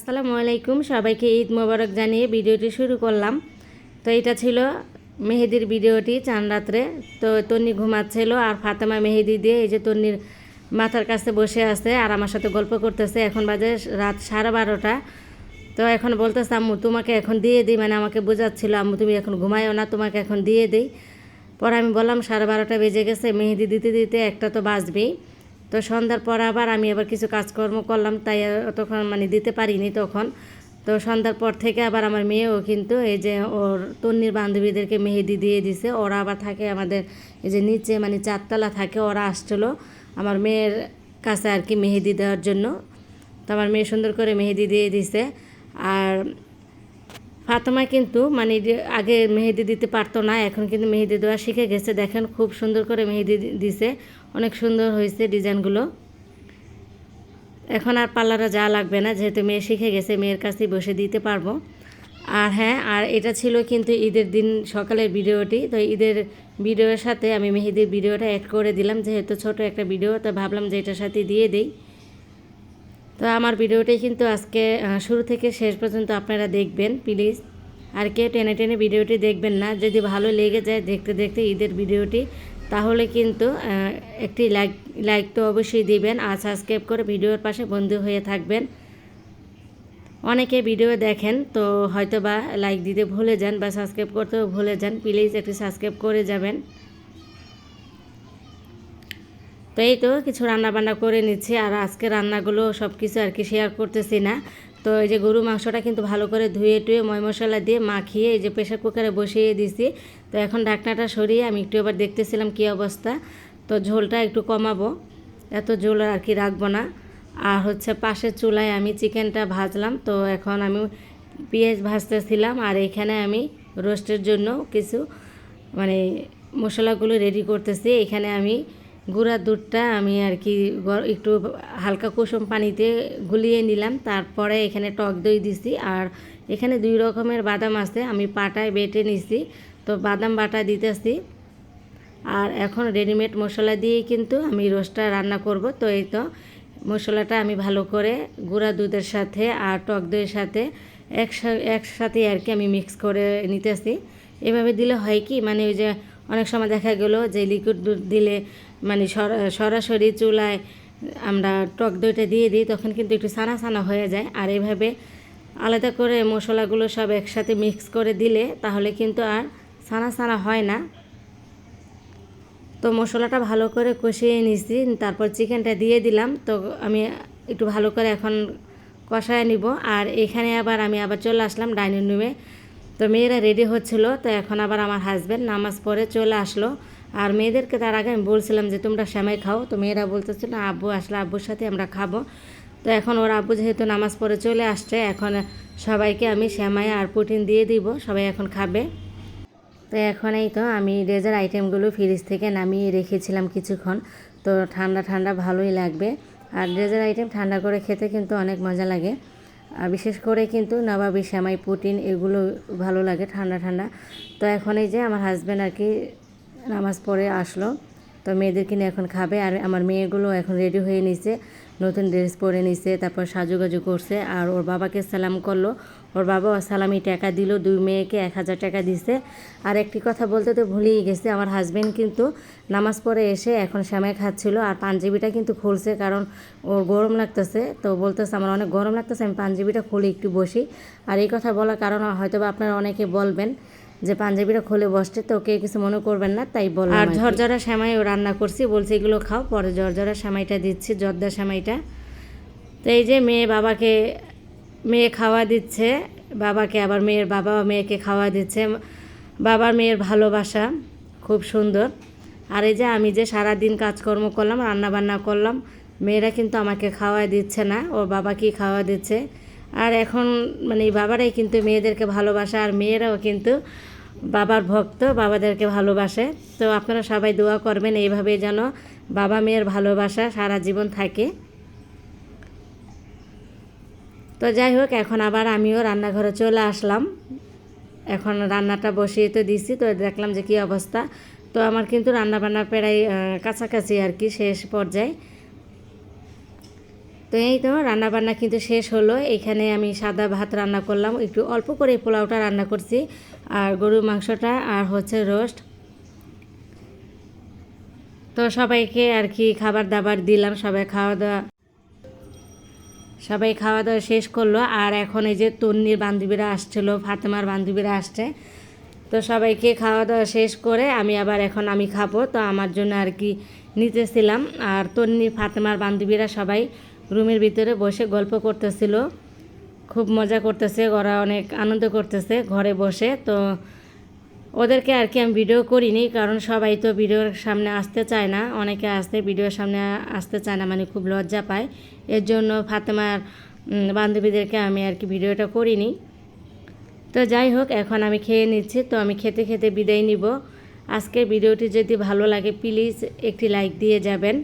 আসসালামু আলাইকুম, সবাইকে ঈদ মোবারক জানিয়ে ভিডিওটি শুরু করলাম। তো এটা ছিল মেহেদির ভিডিওটি চাঁদ রাত্রে। তো তন্নি ঘুমাচ্ছিল আর ফাতেমা মেহেদি দিয়ে এই যে তন্নির মাথার কাছে বসে আছে আর আমার সাথে গল্প করতেছে। এখন বাজে রাত 12:30। তো এখন বলতেছে আম্মু তোমাকে এখন দিয়ে দিই, মানে আমাকে বোঝাচ্ছিল আম্মু তুমি এখন ঘুমায়ও না, তোমাকে এখন দিয়ে দিই। পরে আমি বললাম 12:30 বেজে গেছে, মেহেদি দিতে দিতে একটা তো বাজবেই। তো সন্ধ্যার পর আবার আমি আবার কিছু কাজকর্ম করলাম, তাই তখন মানে দিতে পারিনি তখন। তো সন্ধ্যার পর থেকে আবার আমার মেয়েও কিন্তু এই যে ওর তন্নির বান্ধবীদেরকে মেহেদি দিয়ে দিছে। ওরা আবার থাকে আমাদের এই যে নিচে, মানে 4তলা থাকে। ওরা আসছিলো আমার মেয়ের কাছে আর কি মেহেদি দেওয়ার জন্য। তো আমার মেয়ে সুন্দর করে মেহেদি দিয়ে দিছে। আর ফাতেমা কিন্তু মানে আগে মেহেদি দিতে পারতো না, এখন কিন্তু মেহেদি দেওয়া শিখে গেছে। দেখেন খুব সুন্দর করে মেহেদি দিছে, অনেক সুন্দর হয়েছে ডিজাইনগুলো। এখন আর পার্লারে যাওয়া লাগবে না, যেহেতু মেয়ে শিখে গেছে, মেয়ের কাছেই বসে দিতে পারবো। আর হ্যাঁ, আর এটা ছিল কিন্তু ঈদের দিন সকালের ভিডিওটি। তো ঈদের ভিডিওর সাথে আমি মেহেদির ভিডিওটা অ্যাড করে দিলাম, যেহেতু ছোট একটা ভিডিও, তো ভাবলাম যে এটার সাথে দিয়ে দিই। তো আমার ভিডিওটি কিন্তু আজকে শুরু থেকে শেষ পর্যন্ত আপনারা দেখবেন প্লিজ। আর কেউ টেনে টেনে ভিডিওটি দেখবেন না। যদি ভালো লেগে যায় দেখতে দেখতে ঈদের ভিডিওটি, তাহলে কিন্তু একটি লাইক তো অবশ্যই দিবেন আর সাবস্ক্রাইব করে ভিডিওর পাশে বন্ধু হয়ে থাকবেন। অনেকে ভিডিও দেখেন তো হয়তো বা লাইক দিতে ভুলে যান বা সাবস্ক্রাইব করতেও ভুলে যান, প্লিজ একটু সাবস্ক্রাইব করে যাবেন। তো এই তো কিছু রান্নাবান্না করে নিচ্ছি, আর আজকে রান্নাগুলো সব কিছু আর কি শেয়ার করতেছি না। তো এই যে গরু মাংসটা কিন্তু ভালো করে ধুয়ে টুয়ে ময় মশলা দিয়ে মাখিয়ে এই যে প্রেশার কুকারে বসিয়ে দিছি। তো এখন ঢাকনাটা সরিয়ে আমি একটু আবার দেখতেছিলাম কী অবস্থা। তো ঝোলটা একটু কমাবো, এত ঝোল আর কি রাখবো না। আর হচ্ছে পাশের চুলায় আমি চিকেনটা ভাজলাম। তো এখন আমি পেঁয়াজ ভাজতেছিলাম, আর এখানে আমি রোস্টের জন্য কিছু মানে মশলাগুলো রেডি করতেছি। এখানে আমি গুঁড়া দুধটা আমি আর কি একটু হালকা কুসুম পানিতে গুলিয়ে নিলাম, তারপরে এখানে টক দই দিছি। আর এখানে 2 রকমের বাদাম আছে, আমি পাটায় বেটে নিছি, তো বাদাম বাটা দিতেছি। আর এখন রেডিমেড মশলা দিয়েই কিন্তু আমি রোস্টটা রান্না করব। তো এই তো মশলাটা আমি ভালো করে গুঁড়া দুধের সাথে আর টক দইয়ের সাথে একসাথে আর কি আমি মিক্স করে নিতেছি। এভাবে দিলে হয় কি, মানে ওই যে অনেক সময় দেখা গেলো যে লিকুইড দুধ দিলে মানে সরাসরি চুলায় আমরা টক দইটা দিয়ে দিই, তখন কিন্তু একটু ছানা ছানা হয়ে যায়। আর এভাবে আলাদা করে মশলাগুলো সব একসাথে মিক্স করে দিলে তাহলে কিন্তু আর ছানা ছানা হয় না। তো মশলাটা ভালো করে কষিয়ে নিছি, তারপর চিকেনটা দিয়ে দিলাম। তো আমি একটু ভালো করে এখন কষায় নিব। আর এখানে আবার আমি চলে আসলাম ডাইনিং রুমে। তো মেয়েরা রেডি হচ্ছিলো, তো এখন আবার আমার হাজব্যান্ড নামাজ পড়ে চলে আসলো। আর মেয়েদেরকে তার আগে আমি বলছিলাম যে তোমরা সেমাই খাও, তো মেয়েরা বলতেছিল আব্বু আসলে আব্বুর সাথে আমরা খাবো। তো এখন ওর আব্বু যেহেতু নামাজ পড়ে চলে আসছে, এখন সবাইকে আমি সেমাই আর পুটিন দিয়ে দিব, সবাই এখন খাবে। তো এখন এই তো আমি ডেজার্ট আইটেমগুলো ফ্রিজ থেকে নামিয়ে রেখেছিলাম কিছুক্ষণ। তো ঠান্ডা ঠান্ডা ভালোই লাগবে, আর ডেজার্ট আইটেম ঠান্ডা করে খেতে কিন্তু অনেক মজা লাগে। আর বিশেষ করে কিন্তু নবাবী সেমাই পুটিন এগুলো ভালো লাগে ঠান্ডা ঠান্ডা। তো এখন এই যে আমার হাজব্যান্ড আর কি নামাজ পড়ে আসলো, তো মেয়েদেরকে নিয়ে এখন খাবে। আর আমার মেয়েগুলো এখন রেডি হয়ে নিছে, নতুন ড্রেস পরে নিছে, তারপর সাজুগাজু করছে। আর ওর বাবাকে সালাম করলো, ওর বাবা সালামি টাকা দিল, 2 মেয়েকে 1000 টাকা দিছে। আর একটি কথা বলতে তো ভুলেই গেছে, আমার হাজব্যান্ড কিন্তু নামাজ পড়ে এসে এখন সেমাই খাচ্ছিল, আর পাঞ্জাবিটা কিন্তু খুলছে, কারণ ওর গরম লাগতেছে। তো বলতেছে আমার অনেক গরম লাগতেছে, আমি পাঞ্জাবিটা খুলে একটু বসি। আর এই কথা বলার কারণ হয়তো বা আপনারা অনেকে বলবেন যে পাঞ্জাবিটা খুলে বসছে, তো কেউ কিছু মনে করবেন না, তাই বললাম। আর ঝরঝরা সেমাইও রান্না করছি, বলছি এগুলো খাও, পরে ঝরঝরা সেমাইটা দিচ্ছি, জর্দা সেমাইটা। তো এই যে মেয়ে খাওয়া দিচ্ছে বাবাকে, আবার মেয়ের বাবা মেয়েকে খাওয়া দিচ্ছে। বাবার মেয়ের ভালোবাসা খুব সুন্দর। আর এই যে আমি যে সারাদিন কাজকর্ম করলাম, রান্নাবান্না করলাম, মেয়েরা কিন্তু আমাকে খাওয়া দিচ্ছে না, ওর বাবাকেই খাওয়া দিচ্ছে। আর এখন মানে বাবারাই কিন্তু মেয়েদেরকে ভালোবাসে, আর মেয়েরাও কিন্তু বাবার ভক্ত, বাবাদেরকে ভালোবাসে। তো আপনারা সবাই দোয়া করবেন এইভাবে যেন বাবা মেয়ের ভালোবাসা সারা জীবন থাকে। তো যাই হোক, এখন আবার আমিও রান্নাঘরে চলে আসলাম। এখন রান্নাটা বসিয়ে তো দিছি, তো দেখলাম যে কী অবস্থা। তো আমার কিন্তু রান্নাবান্না প্রায় কাছাকাছি আর কি শেষ পর্যায়ে। তো এই তো রান্নাবান্না কিন্তু শেষ হলো। এখানে আমি সাদা ভাত রান্না করলাম, একটু অল্প করে পোলাওটা রান্না করছি, আর গরুর মাংসটা আর হচ্ছে রোস্ট। তো সবাইকে আর কি খাবার দাবার দিলাম, সবাই খাওয়া দাওয়া শেষ করলো। আর এখন এই যে তন্নির বান্ধবীরা আসছিলো, ফাতেমার বান্ধবীরা আসছে। তো সবাইকে খাওয়া দাওয়া শেষ করে আমি আবার এখন আমি খাবো, তো আমার জন্য আর কি নিতেছিলাম। আর তন্নির ফাতেমার বান্ধবীরা সবাই রুমের ভিতরে বসে গল্প করতেছিল, খুব মজা করতেছে, ওরা অনেক আনন্দ করতেছে ঘরে বসে। তো ওদেরকে আর কি আমি ভিডিও করিনি, কারণ সবাই তো ভিডিওর সামনে আসতে চায় না, অনেকে আসতে ভিডিওর সামনে আসতে চায় না, মানে খুব লজ্জা পায়। এর জন্য ফাতেমার বান্ধবীদেরকে আমি আর কি ভিডিওটা করিনি। তো যাই হোক, এখন আমি খেয়ে নিচ্ছি। তো আমি খেতে খেতে বিদায় নিব। আজকের ভিডিওটি যদি ভালো লাগে প্লিজ একটি লাইক দিয়ে যাবেন,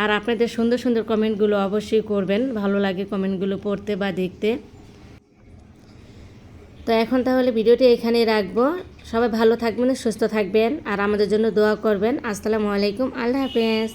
আর আপনাদের সুন্দর সুন্দর কমেন্টগুলো অবশ্যই করবেন, ভালো লাগে কমেন্টগুলো পড়তে বা দেখতে। তো এখন তাহলে ভিডিওটি এখানেই রাখবো। সবাই ভালো থাকবেন, সুস্থ থাকবেন, আর আমাদের জন্য দোয়া করবেন। আসসালামু আলাইকুম, আল্লাহ হাফেজ।